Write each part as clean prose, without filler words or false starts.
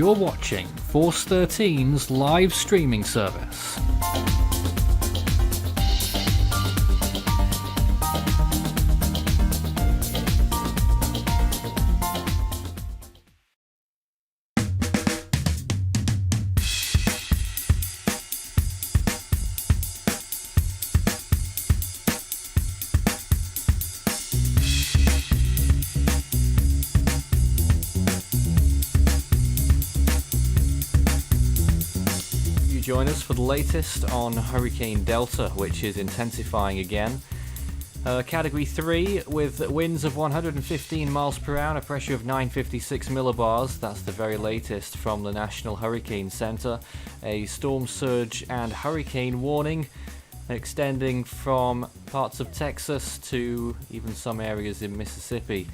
You're watching Force 13's live streaming service. Join us for the latest on Hurricane Delta, which is intensifying again. Category 3 with winds of 115 miles per hour and a pressure of 956 millibars. That's the very latest from the National Hurricane Center. A storm surge and hurricane warning extending from parts of Texas to even some areas in Mississippi.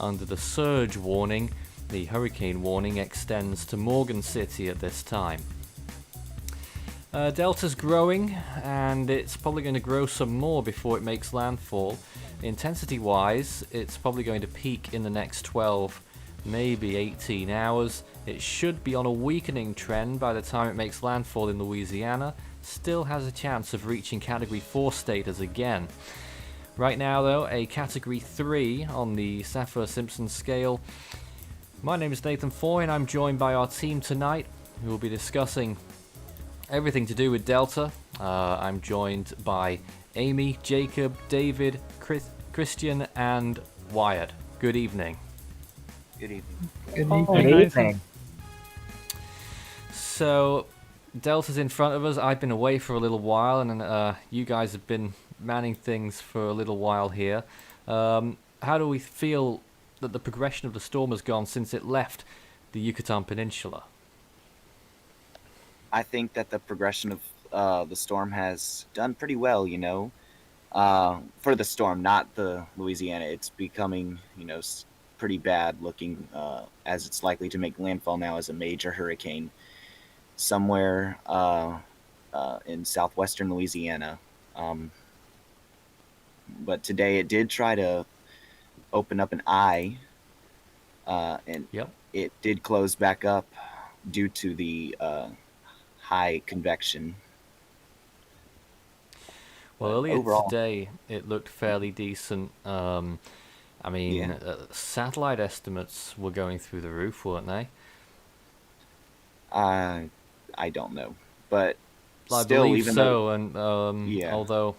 Under the surge warning, the hurricane warning extends to Morgan City at this time. Delta's growing, and it's probably going to grow some more before it makes landfall. Intensity-wise, it's probably going to peak in the next 12, maybe 18 hours. It should be on a weakening trend by the time it makes landfall in Louisiana. Still has a chance of reaching Category 4 status again. Right now, though, a Category 3 on the Saffir-Simpson scale. My name is Nathan Foy, and I'm joined by our team tonight, who will be discussing everything to do with Delta. I'm joined by Amy, Jacob, David, Christian, and Wyatt. Good evening. Good evening. Good evening. Good evening. So, Delta's in front of us. I've been away for a little while, and you guys have been manning things for a little while here. How do we feel that the progression of the storm has gone since it left the Yucatan Peninsula? I think that the progression of the storm has done pretty well, for the storm, not the Louisiana. It's becoming, pretty bad looking as it's likely to make landfall now as a major hurricane somewhere in southwestern Louisiana. But today it did try to open up an eye, and It did close back up due to the high convection. Well, earlier today it looked fairly decent. Satellite estimates were going through the roof, weren't they? I don't know, but I still, believe even so. though, And although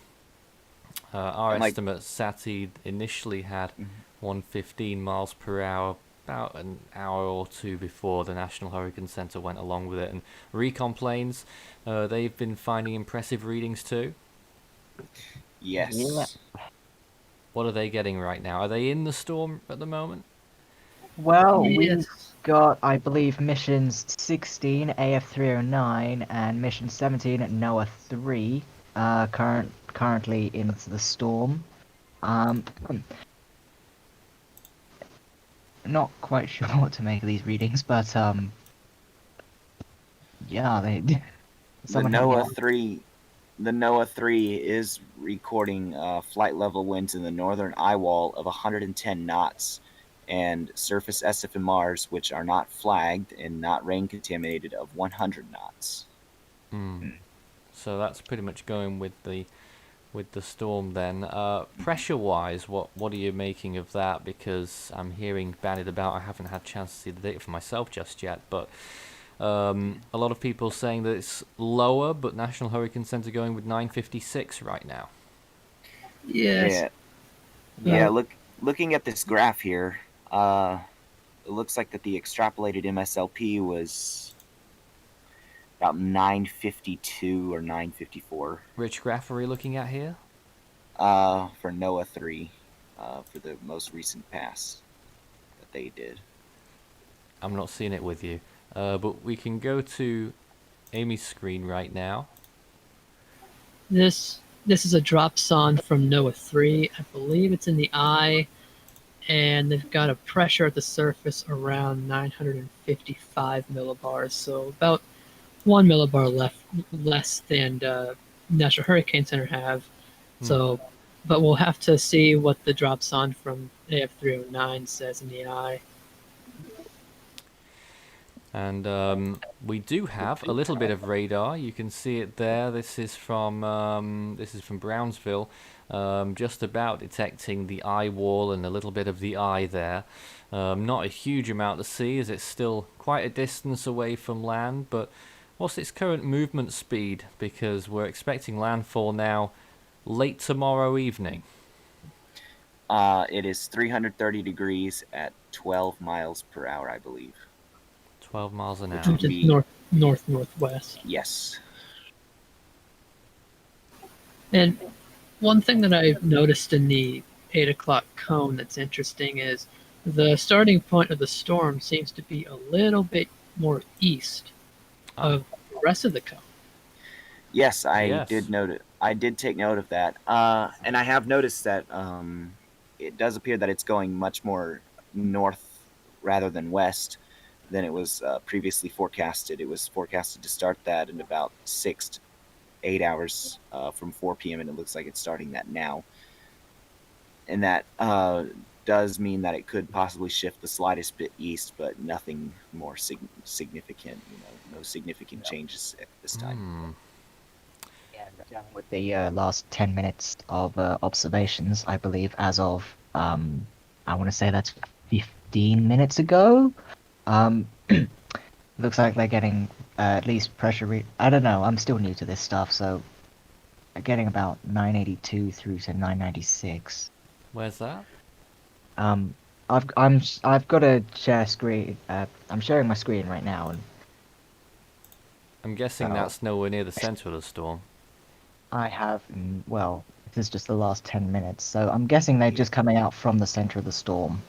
our estimates, SATI initially had 115 miles per hour. About an hour or two before the National Hurricane Center went along with it. And recon planes, they've been finding impressive readings too. Yes. Yeah. What are they getting right now? Are they in the storm at the moment? Well, we've got, I believe, missions 16, AF309, and mission 17 at NOAA 3, currently in the storm. Not quite sure what to make of these readings, but yeah, they. The NOAA 3 is recording flight level winds in the northern eye wall of 110 knots, and surface SFMRs, which are not flagged and not rain contaminated, of 100 knots. So that's pretty much going with the storm then. Pressure-wise, what are you making of that? Because I'm hearing bandied about, I haven't had a chance to see the data for myself just yet, but a lot of people saying that it's lower, but National Hurricane Center going with 956 right now. Yes. Yeah. Looking at this graph here, it looks like that the extrapolated MSLP was about 952 or 954. Which graph are we looking at here? For NOAA 3, for the most recent pass that they did. I'm not seeing it with you, but we can go to Amy's screen right now. This is a dropson from NOAA 3. I believe it's in the eye, and they've got a pressure at the surface around 955 millibars, so about 1 millibar less than National Hurricane Center have. So, but we'll have to see what the dropson from AF309 says in the eye. And we do have a little bit of radar. You can see it there. This is from Brownsville, just about detecting the eye wall and a little bit of the eye there. Not a huge amount to see, as it's still quite a distance away from land. But what's its current movement speed? Because we're expecting landfall now late tomorrow evening. It is 330 degrees at 12 miles per hour, I believe. 12 miles an Which hour. would Just be- northwest. Yes. And one thing that I've noticed in the 8 o'clock cone that's interesting is the starting point of the storm seems to be a little bit more east of the rest of the cone. Yes, I Yes. did note it. I did take note of that. And I have noticed that it does appear that it's going much more north rather than west than it was previously forecasted. It was forecasted to start that in about 6 to 8 hours from 4 p.m., and it looks like it's starting that now. And that does mean that it could possibly shift the slightest bit east, but nothing more significant. No significant changes at this time. Yeah, going with the last 10 minutes of observations, I believe, as of, I want to say that's 15 minutes ago. Looks like they're getting at least pressure I don't know, I'm still new to this stuff, so they're getting about 982 through to 996. Where's that? I've got a share screen. I'm sharing my screen right now, and I'm guessing that's nowhere near the center of the storm. I have, well, this is just the last 10 minutes, so I'm guessing they're just coming out from the center of the storm.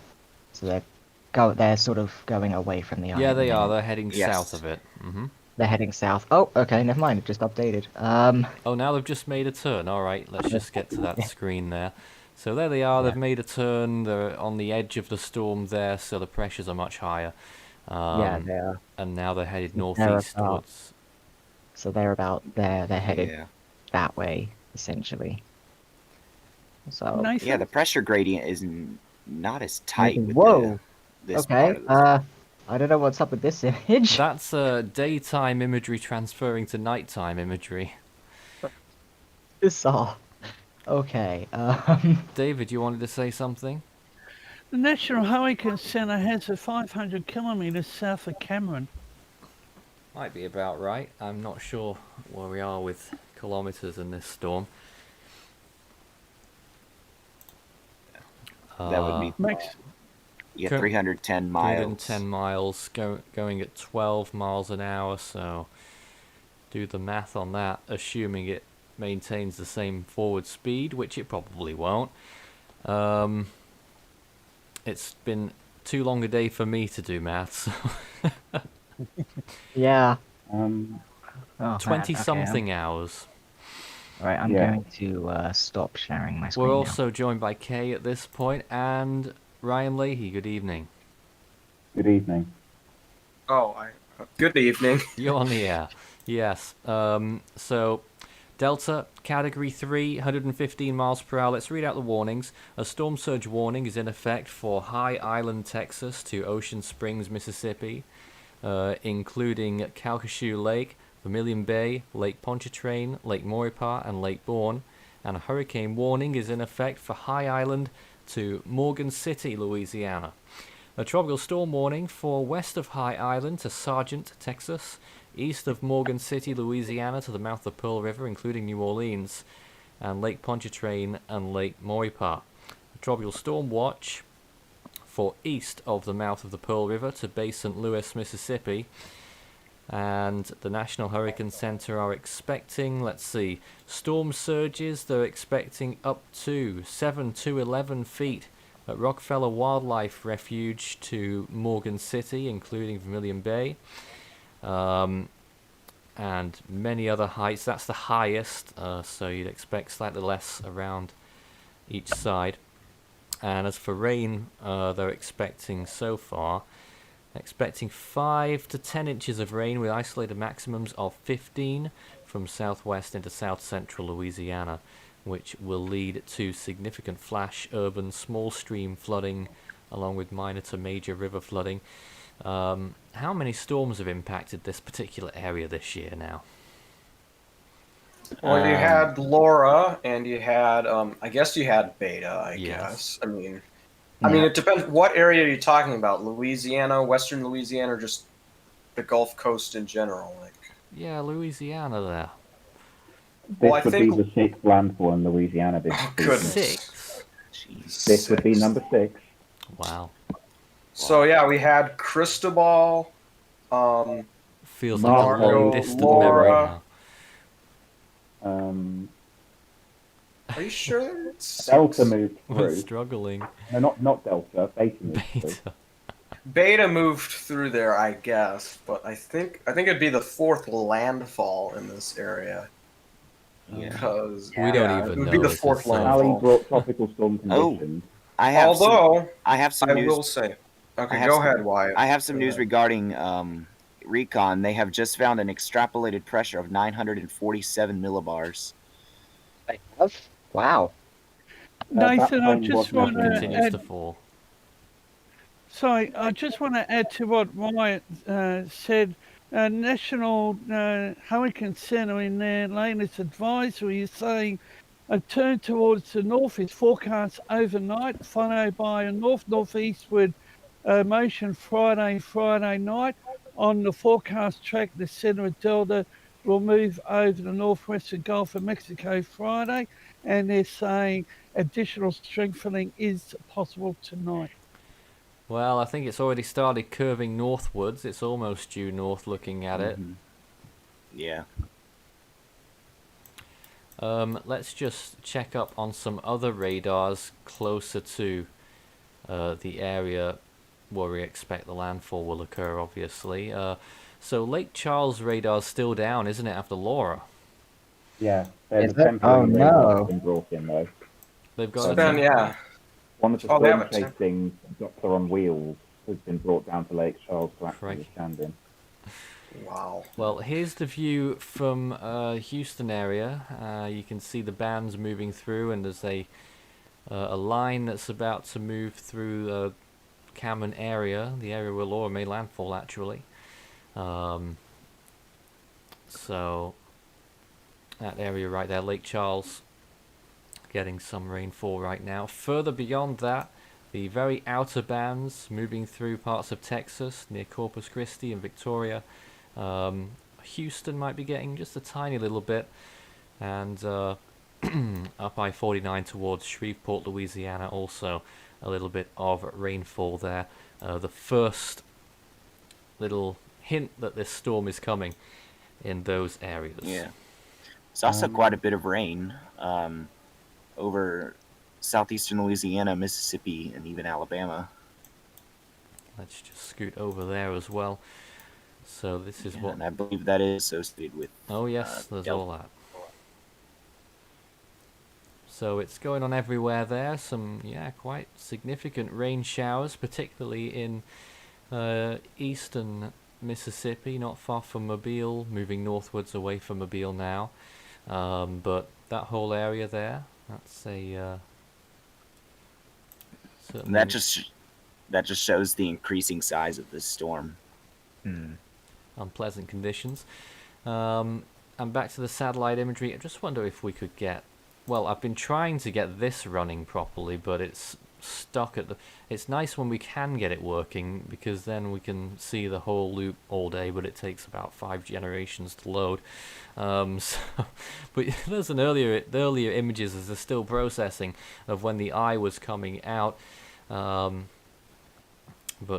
So they're sort of going away from the eye. Yeah, at the they are. minute. They're heading Yes. south of it. They're heading south. Oh, okay, never mind. It just updated. Oh, now they've just made a turn. All right, let's just get to that screen there. So there they are. Yeah. They've made a turn. They're on the edge of the storm there, so the pressures are much higher. Yeah, they are. And now they're headed They're northeast about- towards. So they're about there. They're headed Yeah. that way, essentially. So Nathan? Yeah, the pressure gradient is not as tight with Whoa. this okay. part of this. I don't know what's up with this image. That's daytime imagery transferring to nighttime imagery. Bizarre. Okay. David, you wanted to say something? The National Hurricane Center has a 500 kilometers south of Cameron. Might be about right. I'm not sure where we are with kilometers in this storm. That would be Makes 310 miles. 310 miles, going at 12 miles an hour, so do the math on that, assuming it maintains the same forward speed, which it probably won't. It's been too long a day for me to do maths. yeah. Oh, 20-something hours. Alright, I'm Yeah. going to stop sharing my screen We're now. also joined by Kay at this point, and Ryan Leahy. Good evening. Good evening. Good evening. You're on the air. Yes. So, Delta, Category 3, 115 miles per hour. Let's read out the warnings. A storm surge warning is in effect for High Island, Texas to Ocean Springs, Mississippi, including Calcasieu Lake, Vermilion Bay, Lake Pontchartrain, Lake Maurepas, and Lake Bourne. And a hurricane warning is in effect for High Island to Morgan City, Louisiana. A tropical storm warning for west of High Island to Sargent, Texas, east of Morgan City, Louisiana to the mouth of Pearl River, including New Orleans, and Lake Pontchartrain and Lake Maurepas. A tropical storm watch for east of the mouth of the Pearl River to Bay St. Louis, Mississippi. And the National Hurricane Center are expecting, let's see, storm surges. They're expecting up to 7 to 11 feet at Rockefeller Wildlife Refuge to Morgan City, including Vermilion Bay, and many other heights. That's the highest, so you'd expect slightly less around each side. And as for rain, they're expecting so far, expecting 5 to 10 inches of rain with isolated maximums of 15 from southwest into south central Louisiana, which will lead to significant flash urban small stream flooding along with minor to major river flooding. How many storms have impacted this particular area this year now? Well, you had Laura, and you had, I guess you had Beta. I Yes. guess. I mean, Yeah. it depends. What area are you talking about? Louisiana, Western Louisiana, or just the Gulf Coast in general? Like, Yeah, Louisiana there. This I would think- be the sixth landfall in Louisiana this Oh, season. goodness. 6. Jeez. This would be Six. number 6. Wow. So yeah, we had Cristobal. Feels like a Marco, long distant Laura. memory now. Are you sure? It's Delta six? moved We're through. struggling. No, not Delta. Beta moved through. Beta. Beta moved through there, I guess, but I think it'd be the 4th landfall in this area. Yeah. Because We don't it even would know. be the This 4th is so- Ali landfall. brought tropical storm conditions. I have some, Although I have some I news. will say, okay, I have go some- ahead, Wyatt. I have some Go news ahead. regarding recon. They have just found an extrapolated pressure of 947 millibars. Wow. that Nathan, I plane just was want measuring to Continues add. to fall. Sorry, I just want to add to what Wyatt said. National Hurricane Center in their latest advisory is saying a turn towards the north is forecast overnight, followed by a north-northeastward motion Friday night. On the forecast track, the center of Delta will move over the northwestern Gulf of Mexico Friday, and they're saying additional strengthening is possible tonight. Well, I think it's already started curving northwards. It's almost due north looking at it. Mhm. Yeah. Let's just check up on some other radars closer to the area where we expect the landfall will occur, obviously. So Lake Charles radar's still down, isn't it, after Laura? Yeah, there's Is a it? temporary Oh, radar no. that's been brought in though. They've got So a then, yeah. One of the Oh, they storm have a temp- chasing Doctor on wheels has been brought down to Lake Charles to act as Crikey. a stand-in. Wow. Well, here's the view from Houston area. You can see the bands moving through, and there's a line that's about to move through Cameron area, the area where Laura made landfall, actually. So that area right there, Lake Charles, getting some rainfall right now. Further beyond that, the very outer bands moving through parts of Texas near Corpus Christi and Victoria. Houston might be getting just a tiny little bit, and up I-49 towards Shreveport, Louisiana, also a little bit of rainfall there. The first little hint that this storm is coming in those areas. Yeah. It's also quite a bit of rain over southeastern Louisiana, Mississippi, and even Alabama. Let's just scoot over there as well. So this is what... And I believe that is associated with. Oh yes, there's Delta. all that. So it's going on everywhere there. Some, yeah, quite significant rain showers, particularly in eastern Mississippi, not far from Mobile, moving northwards away from Mobile now. But that whole area there, that's a... And that just shows the increasing size of this storm. unpleasant conditions. And back to the satellite imagery. I just wonder if we could get... Well, I've been trying to get this running properly, but it's stuck at the... It's nice when we can get it working, because then we can see the whole loop all day, but it takes about 5 generations to load. But there's an earlier images as they're still processing of when the eye was coming out, but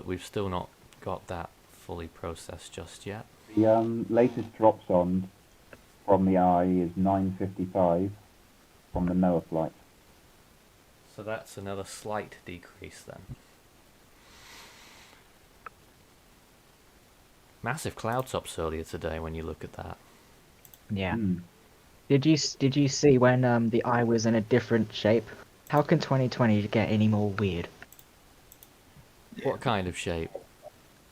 we've still not got that fully processed just yet. The latest drop sonde from the eye is 9:55 from the NOAA flight. So that's another slight decrease then. Massive cloud tops earlier today when you look at that. Yeah. Hmm. Did you see when the eye was in a different shape? How can 2020 get any more weird? What kind of shape?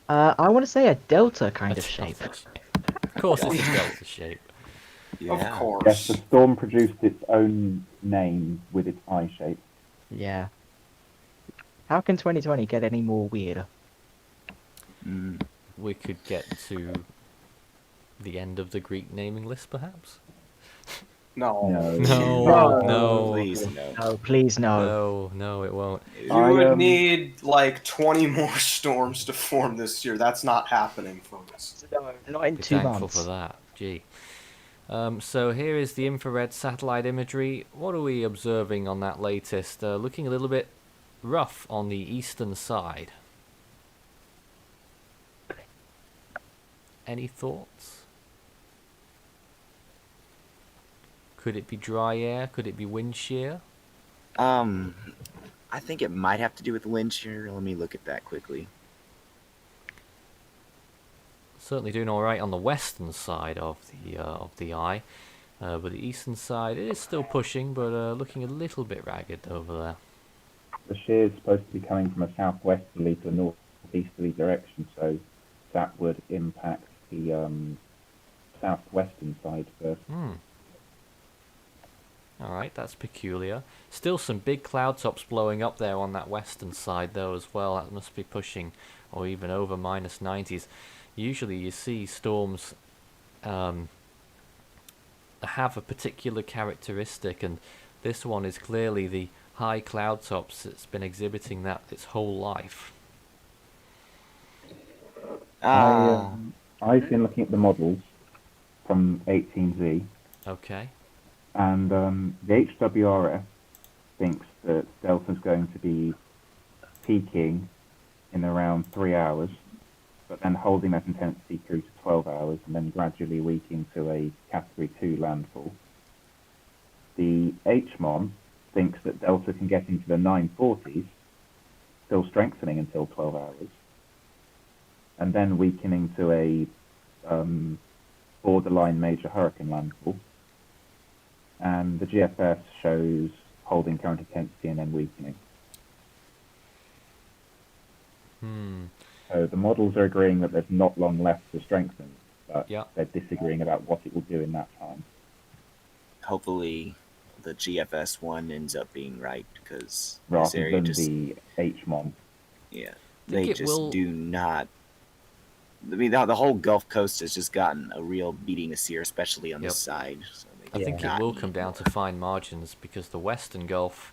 I want to say a delta kind A of shape. delta Of course it's a delta shape. Of Yes, course. the storm produced its own name with its eye shape. Yeah. How can 2020 get any more weird? Mm. we could get to the end of the Greek naming list, perhaps? No. No. Please, no. No, please no. No, it won't. You I, would need like 20 more storms to form this year. That's not happening, folks. No, not in Be 2 thankful months. for that. Gee. So here is the infrared satellite imagery. What are we observing on that latest? Looking a little bit rough on the eastern side. Any thoughts? Could it be dry air? Could it be wind shear? I think it might have to do with wind shear. Let me look at that quickly. Certainly doing all right on the western side of the eye, but the eastern side it is still pushing, but looking a little bit ragged over there. The shear is supposed to be coming from a southwesterly to a northeasterly direction, so that would impact the southwestern side first. Alright, that's peculiar. Still some big cloud tops blowing up there on that western side though as well. That must be pushing or even over minus 90s. Usually you see storms have a particular characteristic, and this one is clearly the high cloud tops. It's been exhibiting that its whole life. I've been looking at the models from 18Z, Okay. and the HWRF thinks that Delta's going to be peaking in around 3 hours, but then holding that intensity through to 12 hours, and then gradually weakening to a Category 2 landfall. The HMON thinks that Delta can get into the 940s, still strengthening until 12 hours, and then weakening to a borderline major hurricane landfall. And the GFS shows holding current intensity and then weakening. So the models are agreeing that there's not long left to strengthen, but they're disagreeing about what it will do in that time. Hopefully the GFS one ends up being right, because this Rather area than just... the HMON. Yeah, Think they it just will- do not... I mean, the whole Gulf Coast has just gotten a real beating this year, especially on this side. So I they think do it not will need come down more. to fine margins, because the western Gulf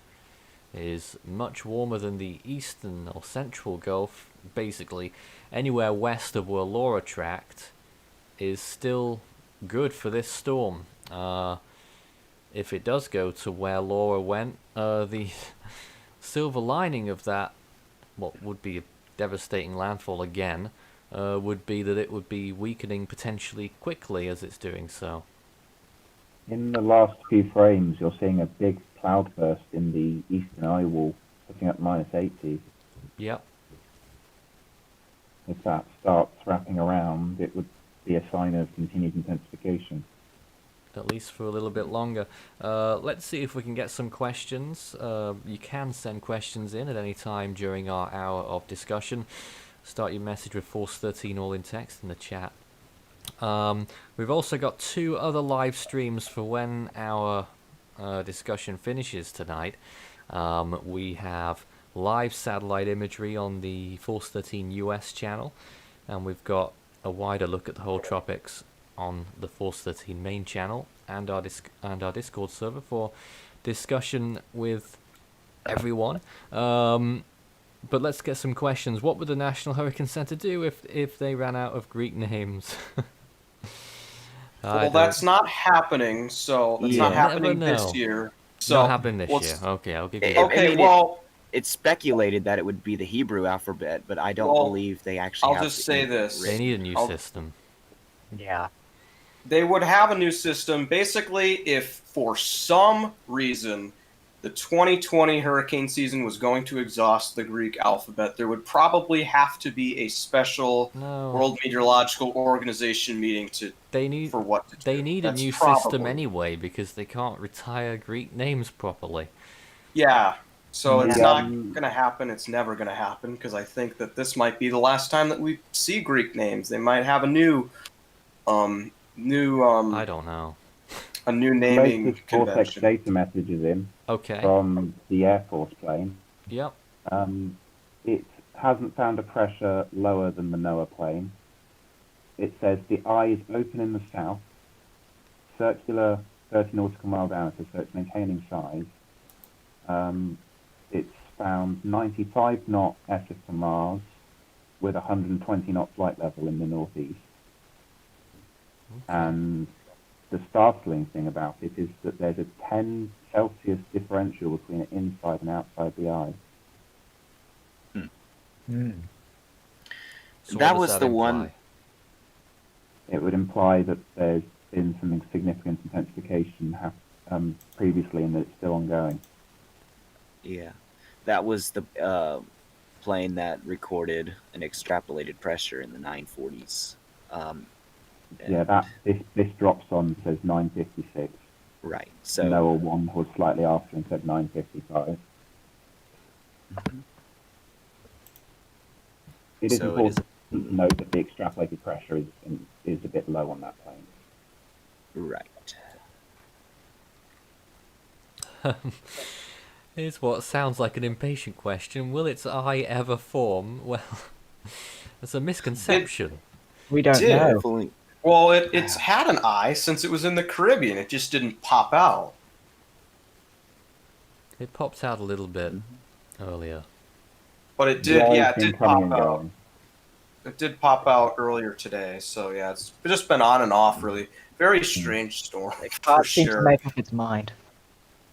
is much warmer than the eastern or central Gulf. Basically, anywhere west of where Laura tracked is still good for this storm. If it does go to where Laura went, the silver lining of that, what would be a devastating landfall again, would be that it would be weakening potentially quickly as it's doing so. In the last few frames, you're seeing a big cloud burst in the eastern eye wall, putting up minus 80. Yep. If that starts wrapping around, it would be a sign of continued intensification. At least for a little bit longer. Let's see if we can get some questions. You can send questions in at any time during our hour of discussion. Start your message with Force 13 all in text in the chat. We've also got 2 other live streams for when our discussion finishes tonight. We have live satellite imagery on the Force 13 US channel, and we've got a wider look at the whole tropics on the Force 13 main channel and our Discord server for discussion with everyone. But let's get some questions. What would the National Hurricane Center do if they ran out of Greek names? Well, that's not happening. So that's not happening this year. So not happening this year. Okay, I'll give you that. Okay, well, it's speculated that it would be the Hebrew alphabet, but I don't believe they actually I'll have just the say Hebrew this. written. They need a new system. Yeah. They would have a new system. Basically, if for some reason the 2020 hurricane season was going to exhaust the Greek alphabet, there would probably have to be a special World Meteorological Organization meeting for what to do. They need a new system anyway, because they can't retire Greek names properly. Yeah, so it's not going to happen. It's never going to happen, because I think that this might be the last time that we see Greek names. They might have a new I don't know. A new naming latest convention. Vortex data messages in Okay. from the Air Force plane. Yep. It hasn't found a pressure lower than the NOAA plane. It says the eye is open in the south, circular 30 nautical mile diameter, so it's maintaining size. It's found 95 knot SF to Mars with 120 knot flight level in the northeast. And the startling thing about it is that there's a 10 Celsius differential between it inside and outside the eye. So That what was does the imply? one. It would imply that there's been some significant intensification previously and that it's still ongoing. Yeah, that was the plane that recorded an extrapolated pressure in the 940s. Yeah, this drops on says 956. Right. So NOAA 1 was slightly after and said 955. It is So it important to note that the extrapolated pressure is a bit low on that plane. right. Here's what sounds like an impatient question. Will its eye ever form? Well, it's a misconception. We don't know. Definitely. Well, it's had an eye since it was in the Caribbean. It just didn't pop out. It popped out a little bit Mm-hmm. earlier. But it did, Yeah, yeah, it's it been did coming pop and out. going. It did pop out earlier today, so yeah, it's just been on and off, really. Very strange storm, It for can't seem to sure. make up its mind.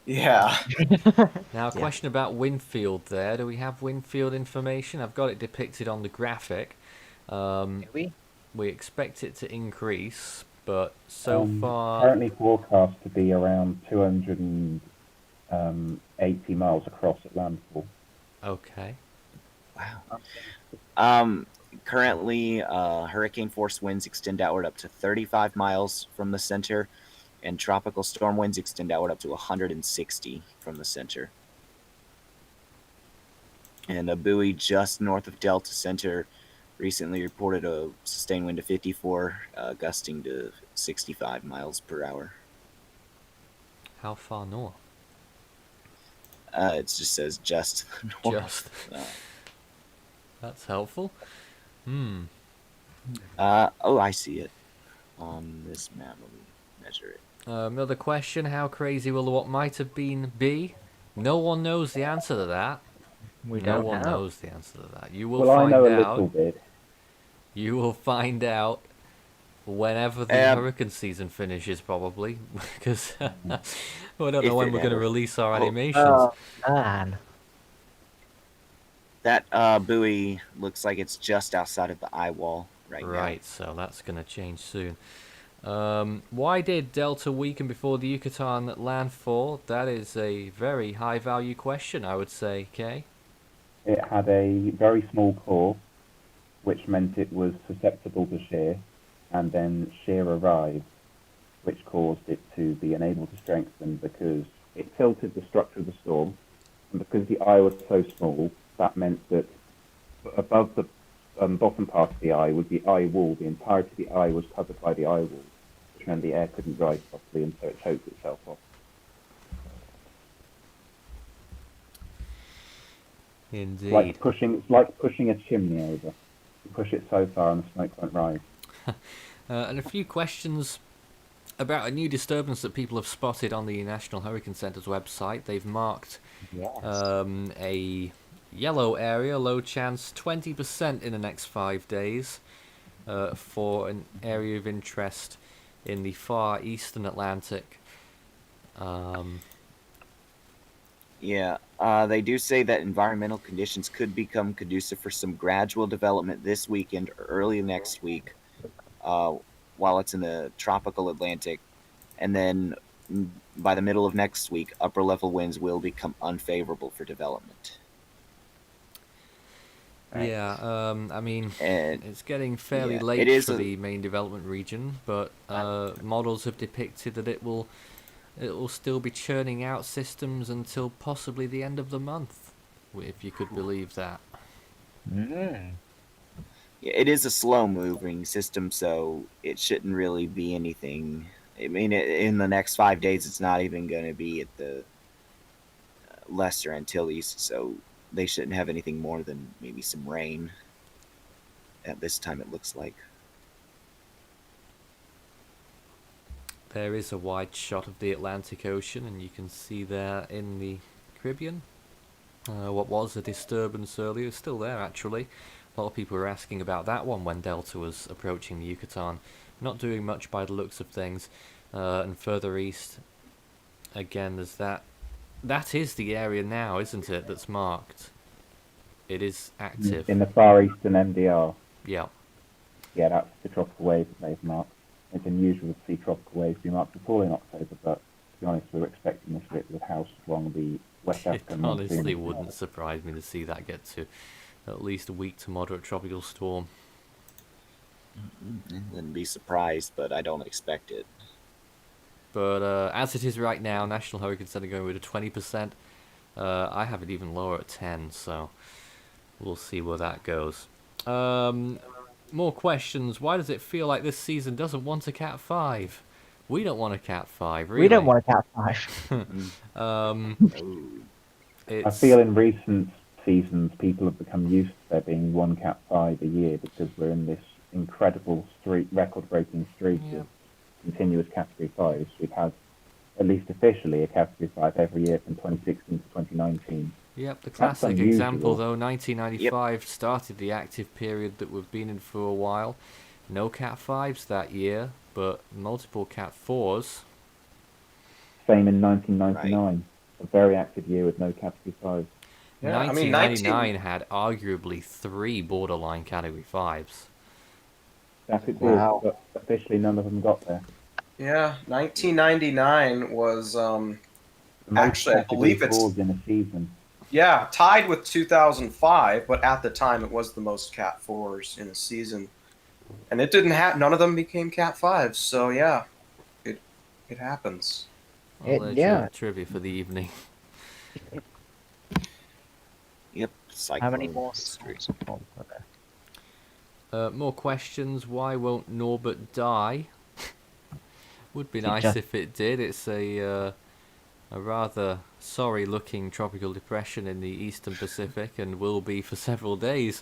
Yeah. Now, a question about Winfield there. Do we have Winfield information? I've got it depicted on the graphic. We? We expect it to increase, but so far... Currently forecast to be around 280 miles across at landfall. Okay. Wow. Currently, hurricane force winds extend outward up to 35 miles from the center, and tropical storm winds extend outward up to 160 from the center. And a buoy just north of Delta Center recently reported a sustained wind of 54, gusting to 65 miles per hour. How far north? It just says just north. Just. That's helpful. Oh, I see it on this map. Let me measure it. Another question, how crazy will what might have been be? No one knows the answer to that. We No don't one know. knows the answer to that. You will Well, I find know a out. little bit. You will find out whenever the hurricane season finishes, probably, because I don't know If when it we're going to ever- release our Oh, animations. Oh, man. That buoy looks like it's just outside of the eye wall right now. Right, so that's going to change soon. Why did Delta weaken before the Yucatan landfall? That is a very high value question, I would say, Kay. It had a very small core, which meant it was susceptible to shear, and then shear arrived, which caused it to be unable to strengthen because it tilted the structure of the storm, and because the eye was so small, that meant that above the bottom part of the eye was the eye wall. The entirety of the eye was covered by the eye wall, which meant the air couldn't rise properly, and so it choked itself off. Indeed. It's like pushing a chimney over. You push it so far and the smoke won't rise. And a few questions about a new disturbance that people have spotted on the National Hurricane Center's website. They've marked a yellow area, low chance, 20% in the next 5 days for an area of interest in the far eastern Atlantic. Yeah, they do say that environmental conditions could become conducive for some gradual development this weekend or early next week while it's in the tropical Atlantic. And then by the middle of next week, upper level winds will become unfavorable for development. Yeah, I mean, And it's getting fairly yeah, late it is for a- the main development region, but models have depicted that it will still be churning out systems until possibly the end of the month, if you could believe that. yeah, it is a slow moving system, so it shouldn't really be anything. I mean, in the next 5 days, it's not even going to be at the Lesser Antilles, so they shouldn't have anything more than maybe some rain at this time, it looks like. There is a wide shot of the Atlantic Ocean, and you can see there in the Caribbean what was a disturbance earlier is still there actually. A lot of people were asking about that one when Delta was approaching the Yucatan. Not doing much by the looks of things. And further east, again, there's that. That is the area now, isn't it, that's marked? It is active. In the far eastern MDR. Yeah. Yeah, that's the tropical wave that they've marked. It's unusual to see tropical waves be marked at all in October, but to be honest, we were expecting this bit with house along the West It African monsoon. honestly wouldn't surprise me to see that get to at least a weak to moderate tropical storm. Wouldn't be surprised, but I don't expect it. But as it is right now, National Hurricane Center going with a 20%. I have it even lower at 10, so we'll see where that goes. More questions. Why does it feel like this season doesn't want a Cat 5? We don't want a Cat 5, really. We don't want a Cat 5. I feel in recent seasons people have become used to there being one Cat 5 a year because we're in this incredible record-breaking streak of continuous Category 5s. We've had, at least officially, a Category 5 every year from 2016 to 2019. Yep, the classic example, though, 1995 started the active period that we've been in for a while. No Cat 5s that year, but multiple Cat 4s. Same in 1999, a very active year with no Category 5s. Yeah, 1999 had arguably 3 borderline Category 5s. That it did, but officially none of them got there. Yeah, 1999 was The most actually, I believe Category it's 4s in a season. yeah, tied with 2005, but at the time it was the most Cat 4s in a season. And it didn't have, none of them became Cat 5s, so yeah, it happens. Well, there's your trivia for the evening. Yep. How many Cyclone more history. storms are there? More questions. Why won't Norbert die? Would be It nice just- if it did. It's a rather sorry-looking tropical depression in the eastern Pacific, and will be for several days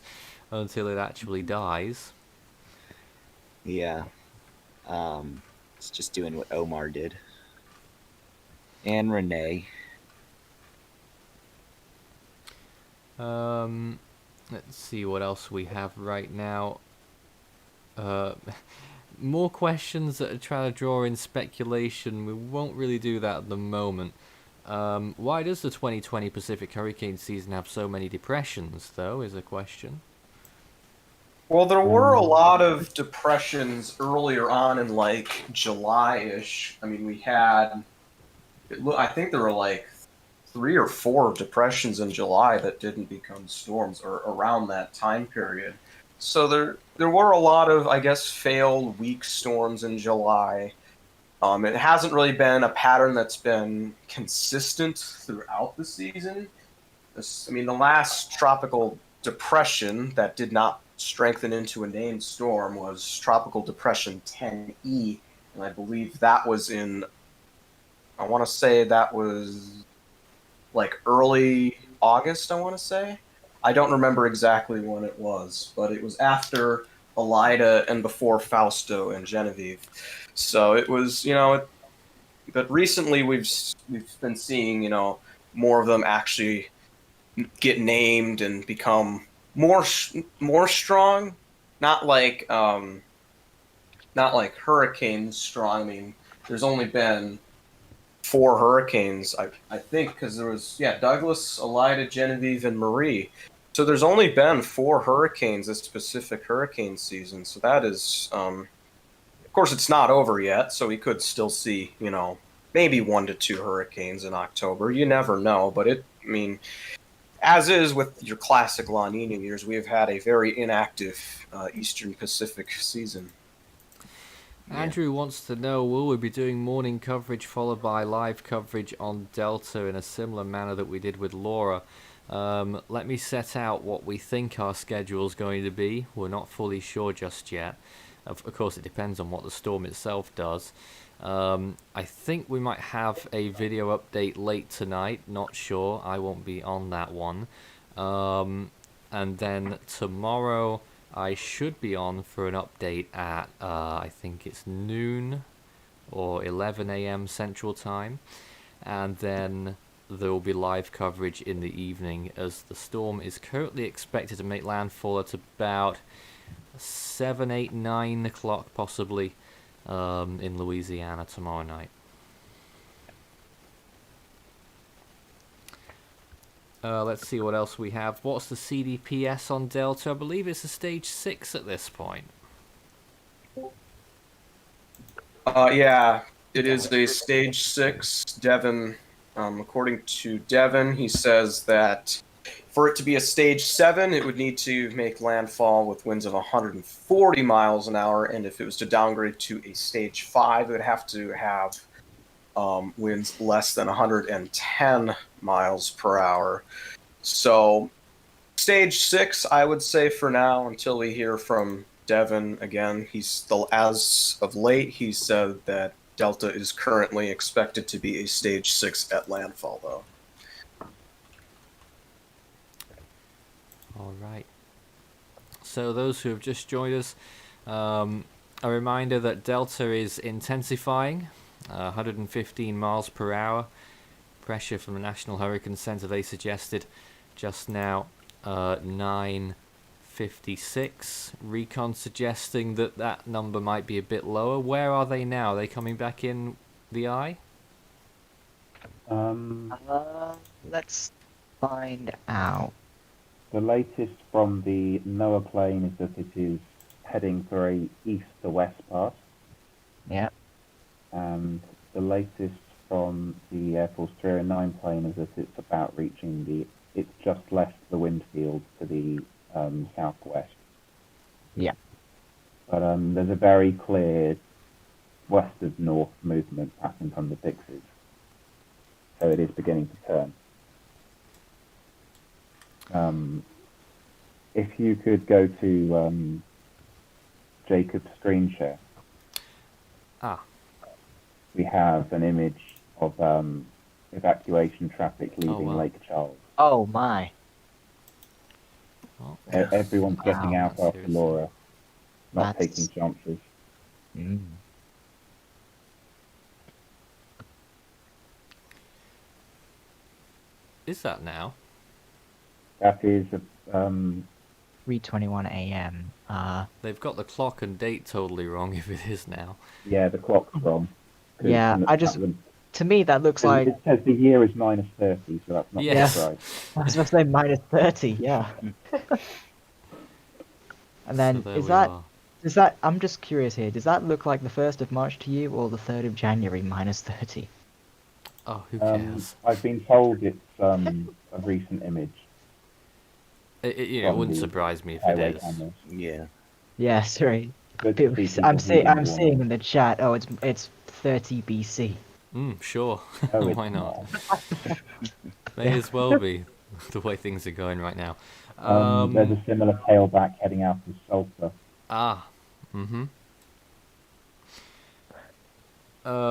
until it actually dies. Yeah. It's just doing what Omar did. And Renee. Let's see what else we have right now. More questions that are trying to draw in speculation. We won't really do that at the moment. Why does the 2020 Pacific hurricane season have so many depressions, though, is a question. Well, there were a lot of depressions earlier on in like July-ish. I mean, we had, I think there were like 3 or 4 depressions in July that didn't become storms, or around that time period. So there were a lot of, I guess, failed weak storms in July. It hasn't really been a pattern that's been consistent throughout the season. I mean, the last tropical depression that did not strengthen into a named storm was Tropical Depression 10E, and I believe that was in, I want to say that was like early August, I want to say. I don't remember exactly when it was, but it was after Elida and before Fausto and Genevieve. So it was, but recently we've been seeing, more of them actually get named and become more strong, not like hurricane strong. I mean, there's only been 4 hurricanes, I think, because there was Douglas, Elida, Genevieve, and Marie. So there's only been 4 hurricanes this Pacific hurricane season. So that is, of course, it's not over yet. So we could still see, maybe 1 to 2 hurricanes in October. You never know, but as is with your classic La Nina years, we have had a very inactive Eastern Pacific season. Andrew wants to know, will we be doing morning coverage followed by live coverage on Delta in a similar manner that we did with Laura? Let me set out what we think our schedule is going to be. We're not fully sure just yet. Of course, it depends on what the storm itself does. I think we might have a video update late tonight. Not sure. I won't be on that one. And then tomorrow I should be on for an update at, I think it's noon or 11 a.m. Central Time. And then there will be live coverage in the evening, as the storm is currently expected to make landfall at about 7, 8, 9 o'clock possibly in Louisiana tomorrow night. Let's see what else we have. What's the CDPS on Delta? I believe it's a stage 6 at this point. Yeah, it is a stage 6. Devin, according to Devin, he says that for it to be a stage 7, it would need to make landfall with winds of 140 miles an hour, and if it was to downgrade to a stage 5, it would have to have winds less than 110 miles per hour. So stage 6, I would say for now, until we hear from Devin again. He's still, as of late, he said that Delta is currently expected to be a stage 6 at landfall, though. All right. So those who have just joined us, a reminder that Delta is intensifying, 115 miles per hour. Pressure from the National Hurricane Center, they suggested just now 956. Recon suggesting that that number might be a bit lower. Where are they now? Are they coming back in the eye? Let's find out. The latest from the NOAA plane is that it is heading for a east to west path. Yeah. And the latest from the Air Force 309 plane is that it's about reaching it's just left the wind field to the southwest. Yeah. But there's a very clear west of north movement passing from the Pixies. So it is beginning to turn. If you could go to Jacob's screen share. We have an image of evacuation traffic leaving Lake Charles. Oh my. Well, Everyone's getting out after seriously. Laura, not That's- taking chances. Mm. Is that now? That is 3:21 a.m. They've got the clock and date totally wrong if it is now. yeah, the clock's wrong. 'Cause Yeah, to me that looks like, it says the year is -30, so that's not Yes. quite right. I was supposed to say -30, yeah. And then, So there we does are. that, I'm just curious here, does that look like the 1st of March to you, or the 3rd of January -30? Oh, who cares? I've been told it's a recent image. It from wouldn't the surprise me if it highway is. cameras. Yeah. Yeah, sorry. Good to see I'm people moving I'm seeing along. in the chat, oh, it's 30 BC. Sure. Oh, it's Why not? May as well be, the way things are going right now. There's a similar tailback heading out of Salta.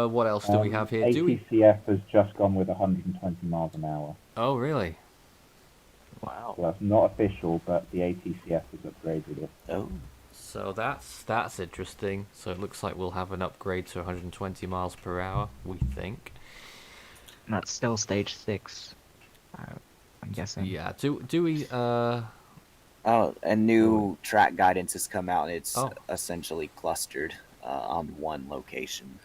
What else do we have here? Do we? ATCF has just gone with 120 miles an hour. Oh, really? Wow. So that's not official, but the ATCF has upgraded it. Oh. So that's interesting. So it looks like we'll have an upgrade to 120 miles per hour, we think. That's still stage 6, I'm guessing. Yeah. Do we? Oh, a new track guidance has come out. It's essentially clustered on one location.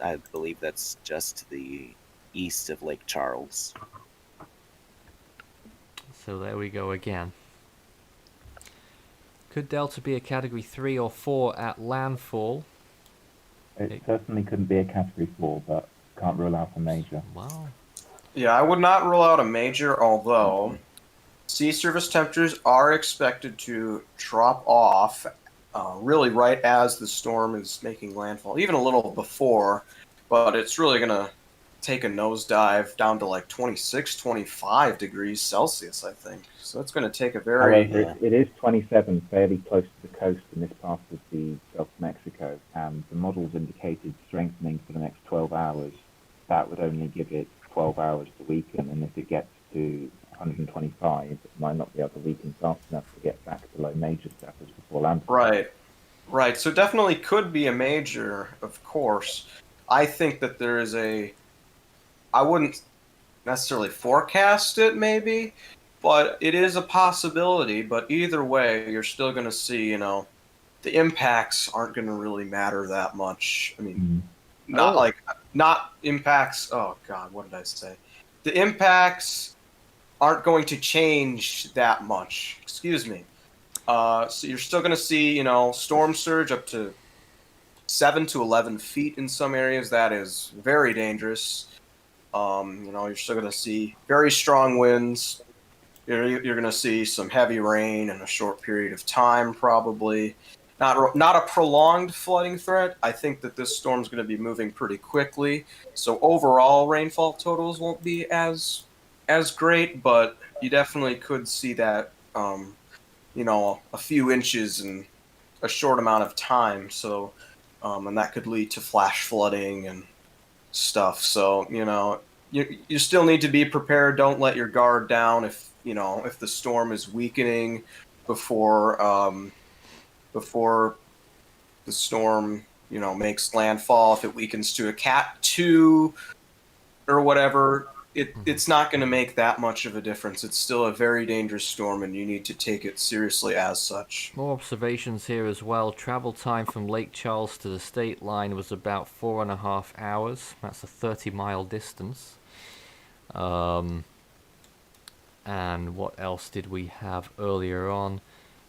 I believe that's just to the east of Lake Charles. So there we go again. Could Delta be a Category 3 or 4 at landfall? It certainly couldn't be a Category 4, but can't rule out a major. Wow. Yeah, I would not rule out a major, although sea surface temperatures are expected to drop off really right as the storm is making landfall, even a little before, but it's really going to take a nosedive down to like 26, 25 degrees Celsius, I think. So it's going to take a very... However, it is 27, fairly close to the coast in this part of the Gulf of Mexico, and the models indicated strengthening for the next 12 hours. That would only give it 12 hours to weaken, and if it gets to 125, it might not be able to weaken fast enough to get back to low major status before landfall. Right. So definitely could be a major, of course. I think that there is I wouldn't necessarily forecast it, maybe, but it is a possibility. But either way, you're still going to see, the impacts aren't going to really matter that much. I mean, not impacts. Oh God, what did I say? The impacts aren't going to change that much. Excuse me. So you're still going to see, storm surge up to 7 to 11 feet in some areas. That is very dangerous. You're still going to see very strong winds. You're going to see some heavy rain in a short period of time, probably. Not a prolonged flooding threat. I think that this storm's going to be moving pretty quickly. So overall rainfall totals won't be as great, but you definitely could see that, a few inches in a short amount of time. So, and that could lead to flash flooding and stuff. So, you still need to be prepared. Don't let your guard down if the storm is weakening before the storm, makes landfall. If it weakens to a Cat 2 or whatever, it's not going to make that much of a difference. It's still a very dangerous storm, and you need to take it seriously as such. More observations here as well. Travel time from Lake Charles to the state line was about 4.5 hours. That's a 30-mile distance. And what else did we have earlier on?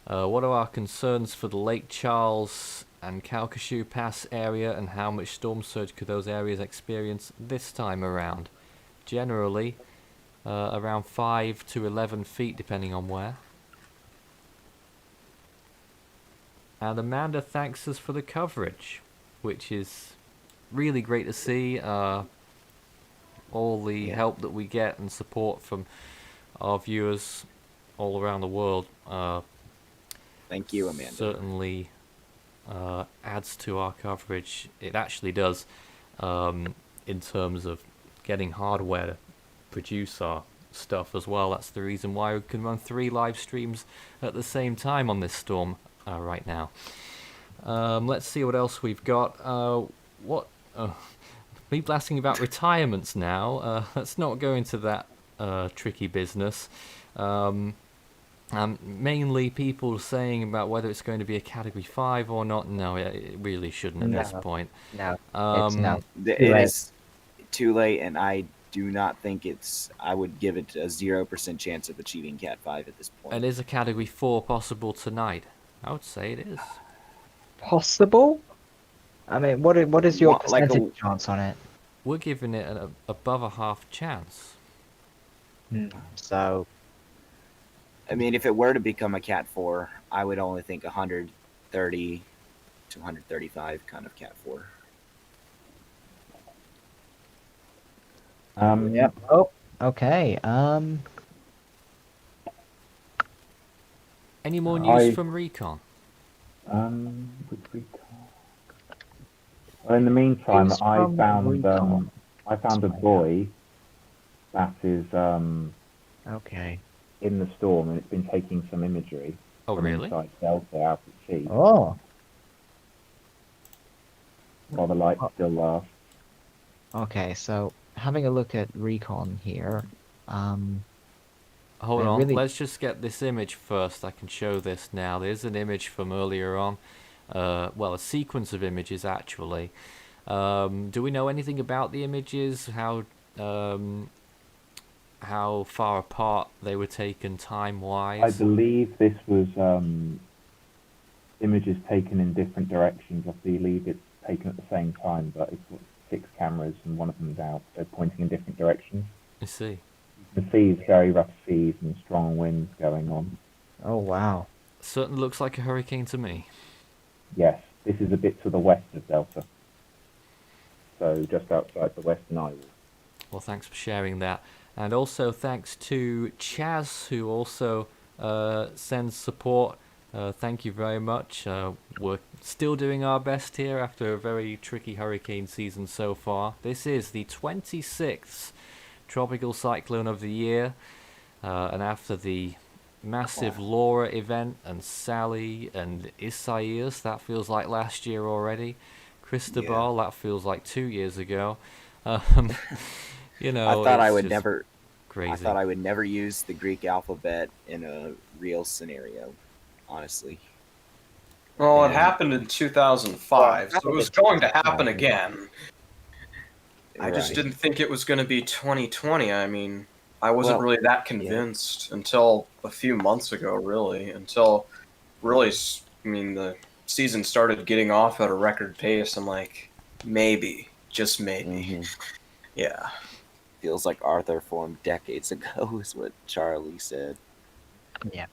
What are our concerns for the Lake Charles and Calcasieu Pass area, and how much storm surge could those areas experience this time around? Generally, around 5 to 11 feet, depending on where. And Amanda thanks us for the coverage, which is really great to see. All the help that we get and support from our viewers all around the world. Thank you, Amanda. Certainly adds to our coverage. It actually does, in terms of getting hardware to produce our stuff as well. That's the reason why we can run 3 live streams at the same time on this storm right now. Let's see what else we've got. People asking about retirements now. Let's not go into that tricky business. Mainly people saying about whether it's going to be a Category 5 or not. No, it really shouldn't at this point. No, it's no. It is too late, and I do not think I would give it a 0% chance of achieving Cat 5 at this point. And is a Category 4 possible tonight? I would say it is. Possible? I mean, what is your percentage chance on it? We're giving it above a half chance. So, I mean, if it were to become a Cat 4, I would only think 130 to 135 kind of Cat 4. Yep. Oh, okay. Any more news from Recon? With Recon. Well, in the meantime, I found a buoy that is okay. in the storm, and it's been taking some imagery. Oh, from really? Inside Delta out at sea. Oh. While the lights still last. Okay, so having a look at Recon here. Hold on, let's just get this image first. I can show this now. There's an image from earlier on. Well, a sequence of images, actually. Do we know anything about the images? How far apart they were taken time-wise? I believe this was images taken in different directions. I believe it's taken at the same time, but it's got 6 cameras and one of them's out. They're pointing in different directions. I see. The seas, very rough seas and strong winds going on. Oh, wow. Certainly looks like a hurricane to me. Yes, this is a bit to the west of Delta. So just outside the western isles. Well, thanks for sharing that. And also thanks to Chaz, who also sends support. Thank you very much. We're still doing our best here after a very tricky hurricane season so far. This is the 26th tropical cyclone of the year. And after the massive Laura event and Sally and Isaias, that feels like last year already. Cristobal, that feels like 2 years ago. You know, I thought I it's would just never. crazy. I thought I would never use the Greek alphabet in a real scenario. Honestly. Well, it And- happened in 2005, so it was going to happen again. I just Right. didn't think it was going to be 2020. I mean, I wasn't Well, really that convinced until a few months ago, really. Until really, I mean, the season started getting off at a record pace. I'm like, maybe, just maybe. Mhm. Yeah. Feels like Arthur formed decades ago, is what Charlie said. Yeah.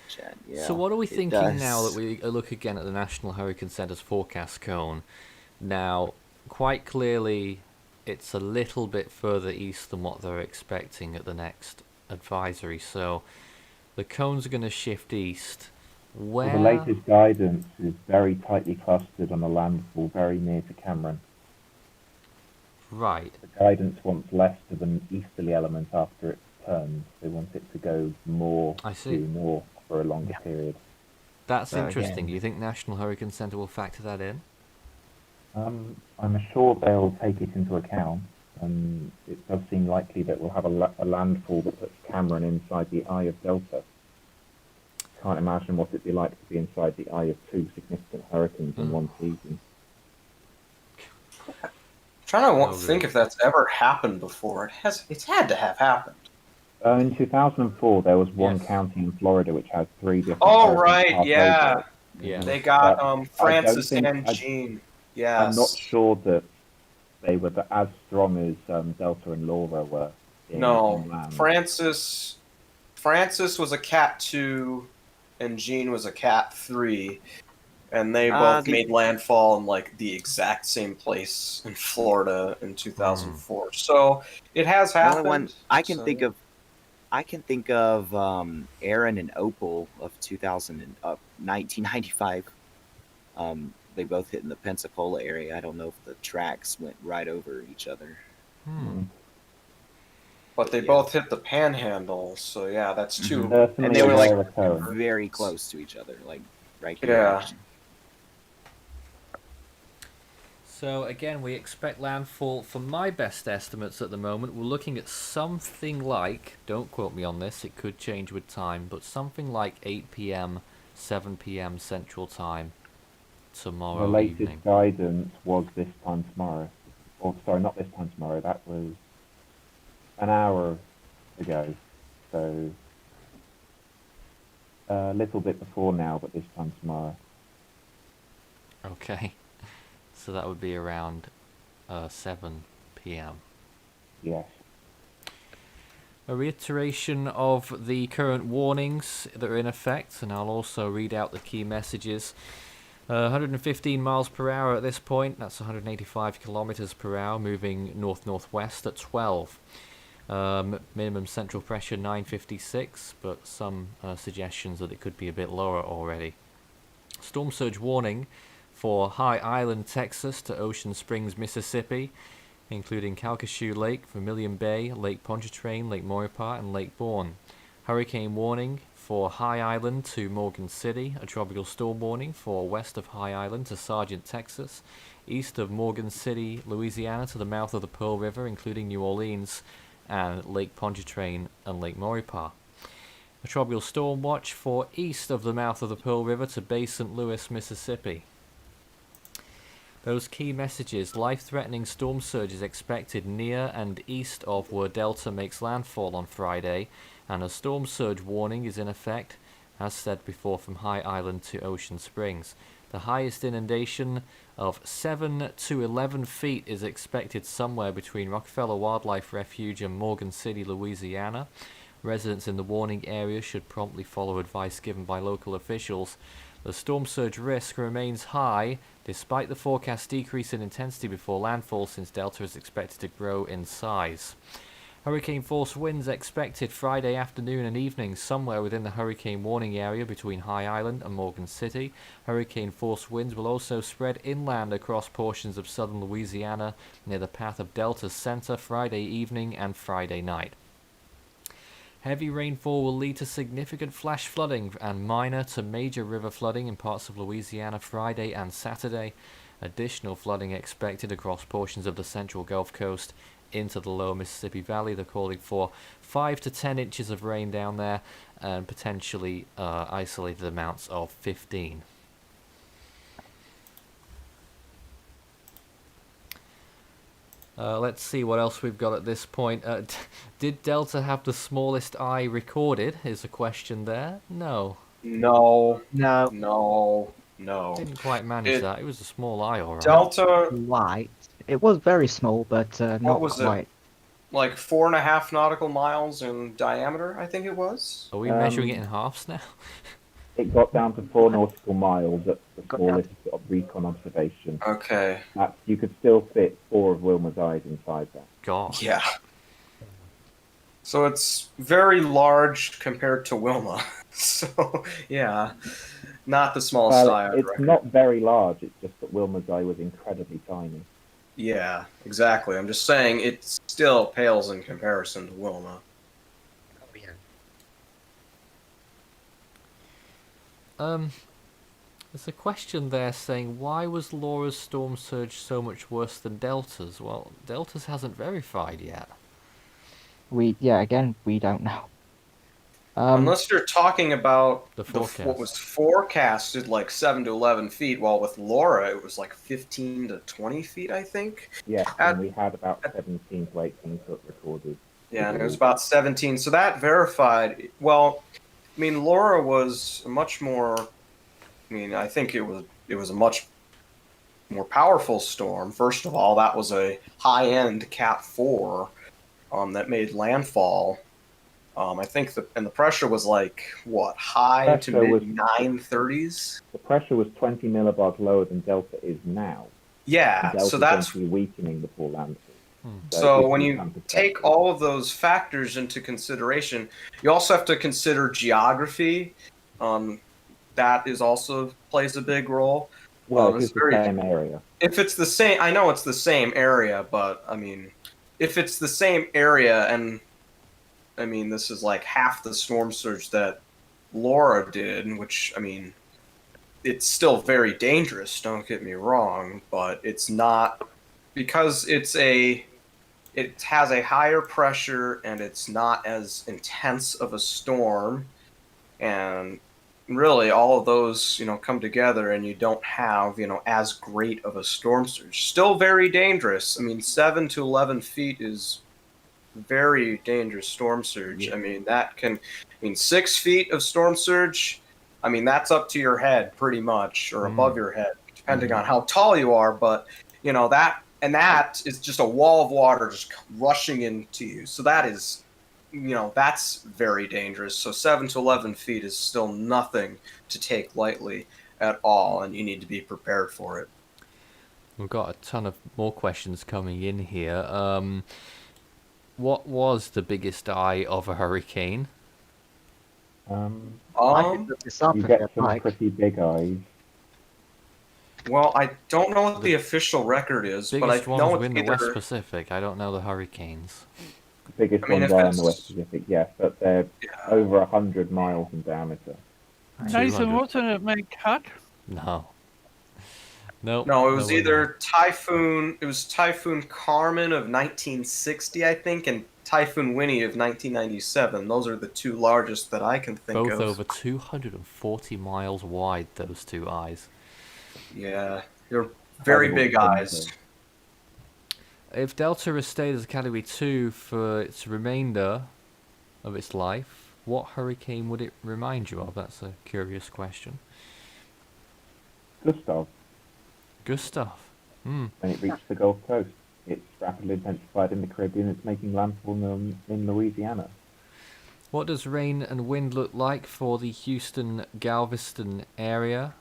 Chad, yeah. So what are we it thinking now that does. we look again at the National Hurricane Center's forecast cone? Now, quite clearly, it's a little bit further east than what they're expecting at the next advisory. So the cones are going to shift east. Well, the latest guidance is very tightly clustered on a landfall very near to Cameron. Right. The guidance wants less of an easterly element after it turns. They want it to go more I see. due north for a longer period. That's So interesting. again- Do you think National Hurricane Center will factor that in? I'm sure they'll take it into account. It does seem likely that we'll have a landfall that puts Cameron inside the eye of Delta. Can't imagine what it'd be like to be inside the eye of two significant hurricanes in one season. Trying to think if that's ever happened before. It's had to have happened. In 2004, there was one Yes. county in Florida which had 3 different. Oh, hurricanes right, pass yeah. over it. Yeah. They got I Francis don't think- and Jean. Yes. I'm not sure that they were as strong as Delta and Laura were. No, inland. Francis was a Cat 2, and Jean was a Cat 3, and they both made landfall in like the exact same place in Florida in 2004. So it has The happened. only one I can so- think of Aaron and Opal of 1995. They both hit in the Pensacola area. I don't know if the tracks went right over each other. But they both hit the Panhandle, so yeah, that's two. Certainly And they were like rare occurrence. very close to each other, like right here. Yeah. So again, we expect landfall. For my best estimates at the moment, we're looking at something like, don't quote me on this, it could change with time, but something like 8 p.m., 7 p.m. Central Time tomorrow The latest evening. guidance was this time tomorrow. Or sorry, not this time tomorrow. That was an hour ago. So a little bit before now, but this time tomorrow. Okay. So that would be around 7 p.m. Yes. A reiteration of the current warnings that are in effect, and I'll also read out the key messages. 115 miles per hour at this point, that's 185 kilometers per hour, moving north-northwest at 12. Minimum central pressure 956, but some suggestions that it could be a bit lower already. Storm surge warning for High Island, Texas to Ocean Springs, Mississippi, including Calcasieu Lake, Vermilion Bay, Lake Pontchartrain, Lake Maurepas, and Lake Bourne. Hurricane warning for High Island to Morgan City, a tropical storm warning for west of High Island to Sargent, Texas, east of Morgan City, Louisiana to the mouth of the Pearl River, including New Orleans, and Lake Pontchartrain and Lake Maurepas. A tropical storm watch for east of the mouth of the Pearl River to Bay St. Louis, Mississippi. Those key messages: life-threatening storm surge is expected near and east of where Delta makes landfall on Friday, and a storm surge warning is in effect, as said before, from High Island to Ocean Springs. The highest inundation of 7 to 11 feet is expected somewhere between Rockefeller Wildlife Refuge and Morgan City, Louisiana. Residents in the warning area should promptly follow advice given by local officials. The storm surge risk remains high, despite the forecast decrease in intensity before landfall, since Delta is expected to grow in size. Hurricane force winds expected Friday afternoon and evening somewhere within the hurricane warning area between High Island and Morgan City. Hurricane force winds will also spread inland across portions of southern Louisiana near the path of Delta's center Friday evening and Friday night. Heavy rainfall will lead to significant flash flooding and minor to major river flooding in parts of Louisiana Friday and Saturday. Additional flooding expected across portions of the central Gulf Coast into the lower Mississippi Valley. They're calling for 5 to 10 inches of rain down there and potentially isolated amounts of 15. Let's see what else we've got at this point. Did Delta have the smallest eye recorded? Is a question there. No. No, No, no. Didn't quite manage It- that. It was a small eye, alright. Delta, quite. It was very small, but not was it? quite. like 4.5 nautical miles in diameter, I think it was. Are we measuring it in halves now? It got down to 4 nautical miles at the Got down smallest sort of recon observation. Okay. You could still fit 4 of Wilma's eyes inside that. God. Yeah. So it's very large compared to Wilma. So, yeah. Not the smallest Well, eye on it's record. not very large, it's just that Wilma's eye was incredibly tiny. Yeah, exactly. I'm just saying it still pales in comparison to Wilma. There's a question there saying, why was Laura's storm surge so much worse than Delta's? Well, Delta's hasn't verified yet. Again, we don't know. Unless you're talking about The forecast. what was forecasted, like 7 to 11 feet, while with Laura it was like 15 to 20 feet, I think. Yes, At- and we had about 17 to 18 foot recorded. Yeah, and it was about 17. So that verified. Well, I mean, Laura was a much more. I mean, I think it was a much more powerful storm. First of all, that was a high-end Cat 4 that made landfall. I think the pressure was like what, high to Pressure was- mid 930s. The pressure was 20 millibars lower than Delta is now. Yeah, Delta's so that's going to be weakening before landfall. so it when gives you some take perspective. all of those factors into consideration, you also have to consider geography. That is also plays a big role. Well, it's it's the very- same area. If it's the same, I know it's the same area, but I mean, if it's the same area, and I mean, this is like half the storm surge that Laura did, which I mean, it's still very dangerous. Don't get me wrong, but it's not because it has a higher pressure and it's not as intense of a storm, and really all of those come together and you don't have as great of a storm surge. Still very dangerous. I mean, 7 to 11 feet is very dangerous storm surge. Yeah. I mean 6 feet of storm surge, I mean that's up to your head pretty much, or above your head depending on how tall you are, but that is just a wall of water just rushing into you. So that is that's very dangerous. So 7 to 11 feet is still nothing to take lightly at all, and you need to be prepared for it. We've got a ton of more questions coming in here. What was the biggest eye of a hurricane? I could look this up You if get you'd some like. pretty big eyes. Well, I don't know what the official record is, but I Biggest ones know were in it's the West either. Pacific. I don't know the hurricanes. The biggest I mean, ones if are in it's- the West Pacific, yes, but they're over 100 miles in diameter. Nathan, 200. wasn't it Mancut? No. Nope. No, it was way. either Typhoon. It was Typhoon Carmen of 1960, I think, and Typhoon Winnie of 1997. Those are the two largest that I can think Both of. over 240 miles wide, those two eyes. Yeah, they're very big eyes. If Delta has stayed as a Category 2 for its remainder of its life, what hurricane would it remind you of? That's a curious question. Gustav, Gustav. when it reached the Gulf Coast, it's rapidly intensified in the Caribbean. It's making landfall in Louisiana. What does rain and wind look like for the Houston, Galveston area?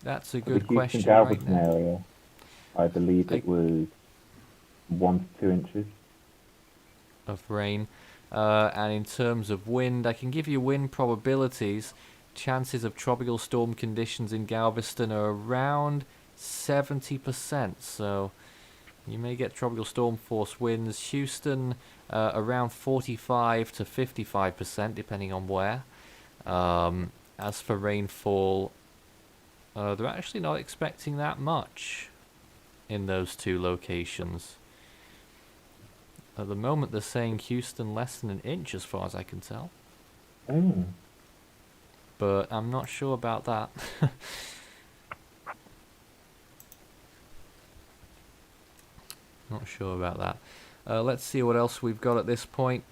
That's a For good the question Houston, right Galveston now. area, I believe it was 1 to 2 inches. Of rain. And in terms of wind, I can give you wind probabilities. Chances of tropical storm conditions in Galveston are around 70%. So You may get tropical storm force winds. Houston, around 45 to 55%, depending on where. As for rainfall, they're actually not expecting that much in those two locations. At the moment, they're saying Houston less than an inch, as far as I can tell. Oh. But I'm not sure about that. Not sure about that. Let's see what else we've got at this point.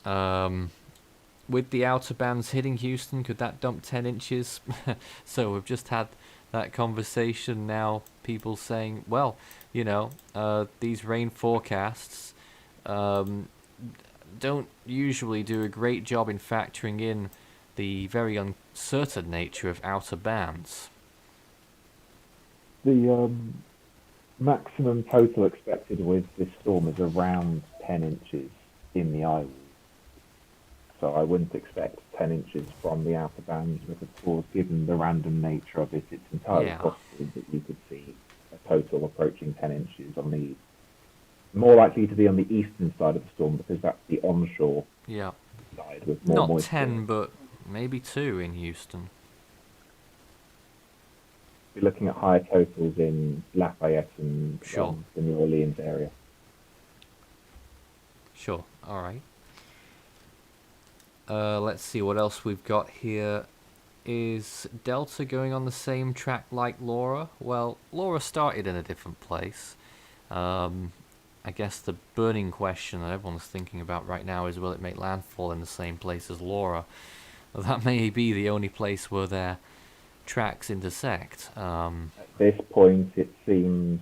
With the outer bands hitting Houston, could that dump 10 inches? So we've just had that conversation now. People saying, well, you know, these rain forecasts don't usually do a great job in factoring in the very uncertain nature of outer bands. The maximum total expected with this storm is around 10 inches in the eye wall. So I wouldn't expect 10 inches from the outer bands, but of course, given the random nature of it, it's entirely possible that you could see a total approaching 10 inches on the more likely to be on the eastern side of the storm, because that's the onshore side with more Not moisture. 10, but maybe 2 in Houston. We're looking at higher totals in Lafayette and the New Orleans area. Sure, alright. Let's see what else we've got here. Is Delta going on the same track like Laura? Well, Laura started in a different place. I guess the burning question that everyone's thinking about right now is, will it make landfall in the same place as Laura? Well, that may be the only place where their tracks intersect. At this point, it seems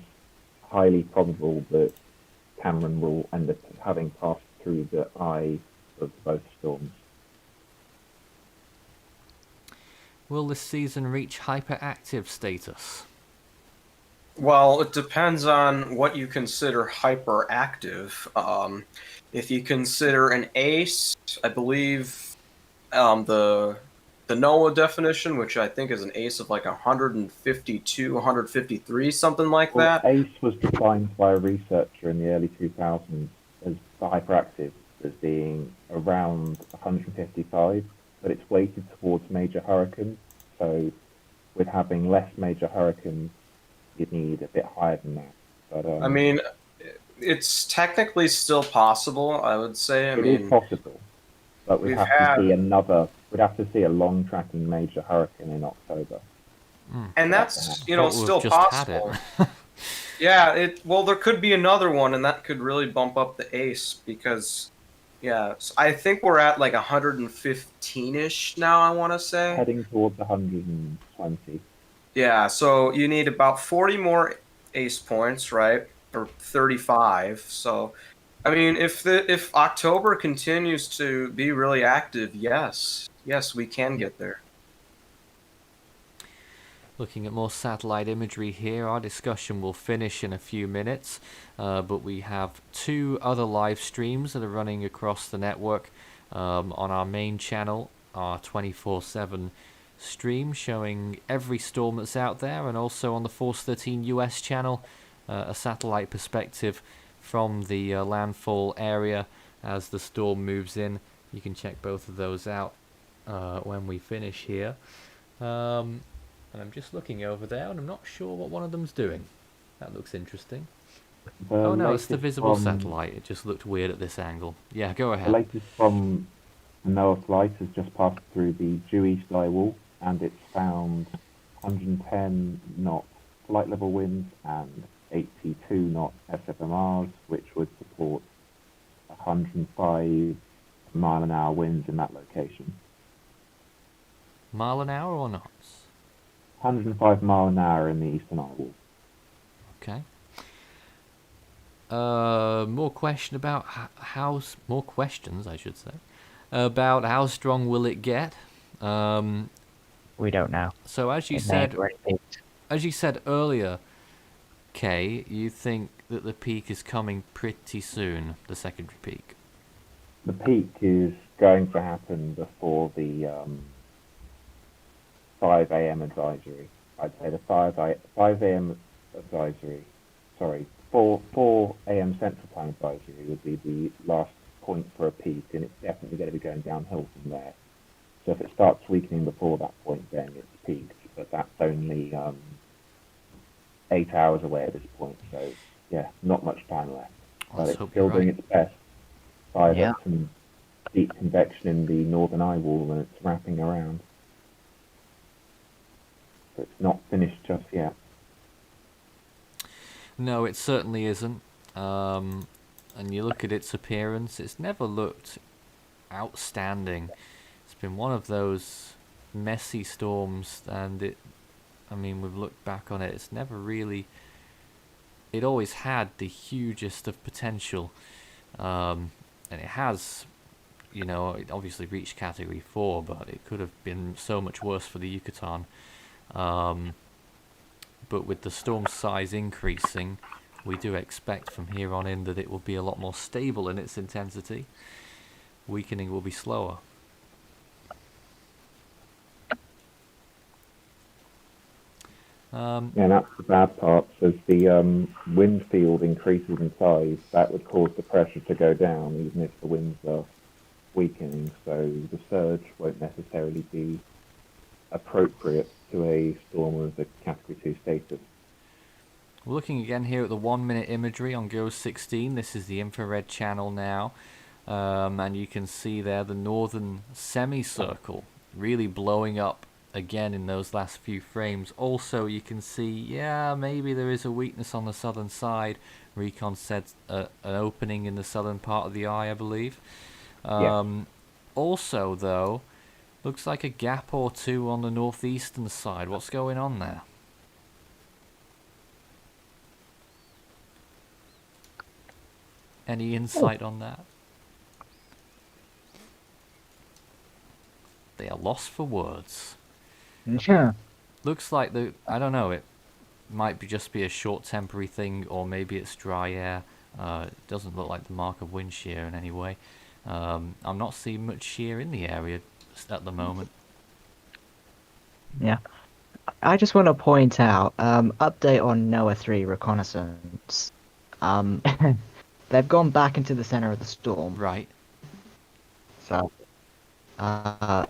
highly probable that Cameron will end up having passed through the eye of both storms. Will this season reach hyperactive status? Well, it depends on what you consider hyperactive. If you consider an ACE, I believe the NOAA definition, which I think is an ACE of like 152, 153, something like that. ACE was defined by a researcher in the early 2000s as the hyperactive as being around 155, but it's weighted towards major hurricanes. So with having less major hurricanes, you'd need a bit higher than that. But I mean, it's technically still possible, I would say. It is possible, but we'd have to see a long tracking major hurricane in October. And that's, still possible. Yeah, well, there could be another one, and that could really bump up the ACE because, I think we're at like 115-ish now, I want to say. Heading towards 120. Yeah, so you need about 40 more ACE points, right? Or 35. So, I mean, if October continues to be really active, yes, we can get there. Looking at more satellite imagery here, our discussion will finish in a few minutes, but we have 2 other live streams that are running across the network on our main channel, our 24/7 stream showing every storm that's out there, and also on the Force 13 US channel, a satellite perspective from the landfall area as the storm moves in. You can check both of those out when we finish here. And I'm just looking over there, and I'm not sure what one of them's doing. That looks interesting. Oh no, it's the visible satellite. It just looked weird at this angle. Yeah, go ahead. The latest from the NOAA flight has just passed through the due east eye wall, and it's found 110 knot flight level winds and 82 knot SFMRs, which would support 105 mile an hour winds in that location. Mile an hour or knots? 105 mile an hour in the eastern eye wall. Okay. More questions, I should say, about how strong will it get. We don't know. So as you said earlier, Kay, you think that the peak is coming pretty soon, the secondary peak. The peak is going to happen before the 5 a.m. advisory. I'd say the 5 a.m. advisory, 4 a.m. Central Time advisory would be the last point for a peak, and it's definitely going to be going downhill from there. So if it starts weakening before that point, then it's peaked, but that's only 8 hours away at this point. So yeah, not much time left. But it's still doing its best. Fired up some deep convection in the northern eye wall, and it's wrapping around. So it's not finished just yet. No, it certainly isn't. And you look at its appearance, it's never looked outstanding. It's been one of those messy storms, and we've looked back on it, it's never really... It always had the hugest of potential. And it has, it obviously reached Category 4, but it could have been so much worse for the Yucatan. But with the storm size increasing, we do expect from here on in that it will be a lot more stable in its intensity. Weakening will be slower. Yeah, that's the bad part. As the wind field increases in size, that would cause the pressure to go down, even if the winds are weakening. So the surge won't necessarily be appropriate to a storm of the Category 2 status. We're looking again here at the 1-minute imagery on GOES 16. This is the infrared channel now. And you can see there the northern semicircle really blowing up again in those last few frames. Also, you can see, maybe there is a weakness on the southern side. Recon said an opening in the southern part of the eye, I believe. Also, though, looks like a gap or two on the northeastern side. What's going on there? Any insight on that? They are lost for words. Yeah. Looks like I don't know, it might just be a short temporary thing, or maybe it's dry air. It doesn't look like the mark of wind shear in any way. I'm not seeing much shear in the area at the moment. Yeah. I just want to point out, update on NOAA 3 reconnaissance. They've gone back into the center of the storm. Right. So, I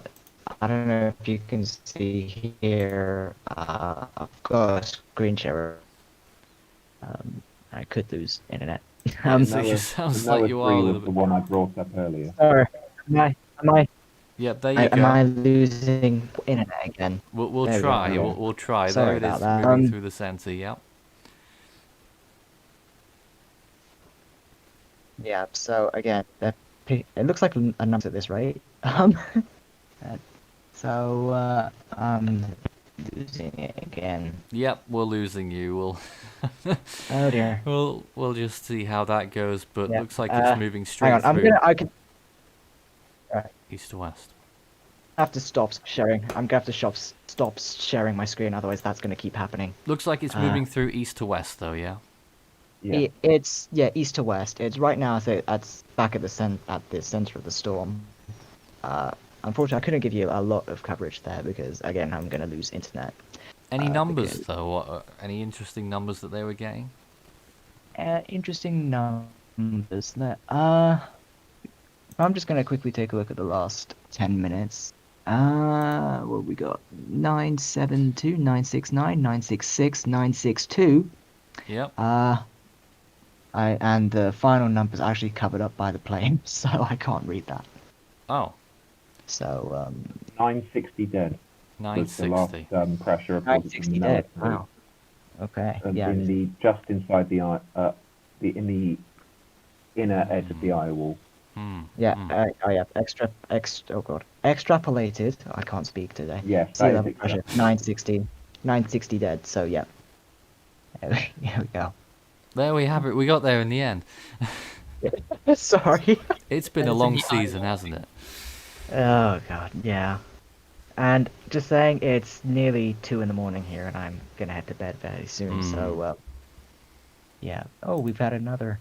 don't know if you can see here. I've got a screen share. I could lose internet. So it just sounds like you are a little bit. The one I brought up earlier. Sorry. Am I? Yep, there you go. Am I losing internet again? We'll There we try. go. We'll try. Sorry There it is, about that. moving through the center. Yep. Yeah. So again, it looks like a number at this rate. So I'm losing it again. Yep, we're losing you. Oh dear. We'll just see how that goes. But Yeah. looks like it's moving straight Hang on. through Right. east to west. I have to stop sharing. I'm gonna have to stop sharing my screen, otherwise that's gonna keep happening. Looks like it's moving through east to west, though. Yeah. Yeah. It's east to west. It's right now. It's back at the center of the storm. Unfortunately, I couldn't give you a lot of coverage there because again, I'm gonna lose internet. Any numbers though? Any interesting numbers that they were getting? Interesting numbers there. I'm just gonna quickly take a look at the last 10 minutes. What we got? 972, 969, 966, 962. Yep. And the final number's actually covered up by the plane, so I can't read that. Oh. So 960 dead. 960. Was the last pressure reported 960 from dead. NOAA. Wow. Okay. And Yeah. just inside the eye, in the inner edge of the eye wall. Yeah. I have extrapolated. I can't speak today. Yes, Sea that is level pressure 960 dead. So yeah. Here we go. There we have it. We got there in the end. Sorry. It's been a long season, hasn't it? Oh god, yeah. And just saying, it's nearly 2 a.m. here, and I'm gonna head to bed very soon. So, yeah. Oh, we've had another.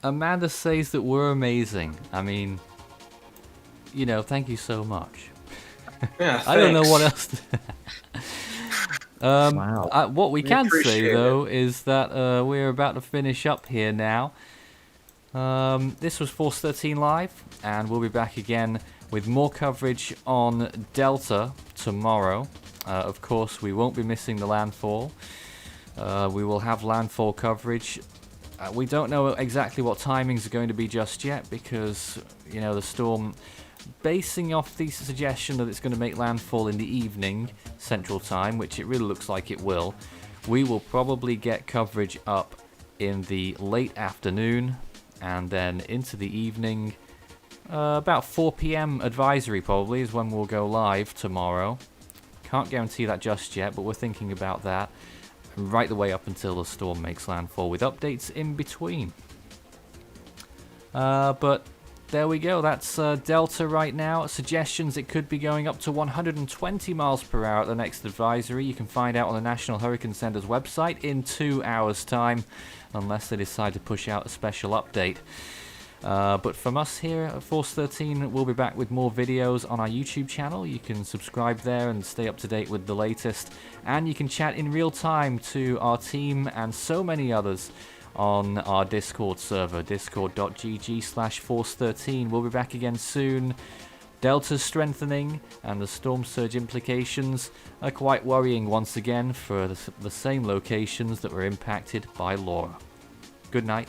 Amanda says that we're amazing. I mean, thank you so much. Yeah, I don't know thanks. what else. Wow. What we We can say, appreciate though, is that we're about to finish up here now. This was Force 13 Live, and we'll be back again with more coverage on Delta tomorrow. Of course, we won't be missing the landfall. We will have landfall coverage. We don't know exactly what timings are going to be just yet because, you know, the storm, basing off the suggestion that it's going to make landfall in the evening, Central Time, which it really looks like it will, we will probably get coverage up in the late afternoon and then into the evening. About 4 p.m. advisory probably is when we'll go live tomorrow. Can't guarantee that just yet, but we're thinking about that. Right the way up until the storm makes landfall, with updates in between. But there we go, that's Delta right now. Suggestions, it could be going up to 120 miles per hour at the next advisory. You can find out on the National Hurricane Center's website in 2 hours' time, unless they decide to push out a special update. But from us here at Force 13, we'll be back with more videos on our YouTube channel. You can subscribe there and stay up to date with the latest. And you can chat in real time to our team and so many others on our Discord server, discord.gg/Force13. We'll be back again soon. Delta's strengthening, and the storm surge implications are quite worrying once again for the same locations that were impacted by Laura. Good night.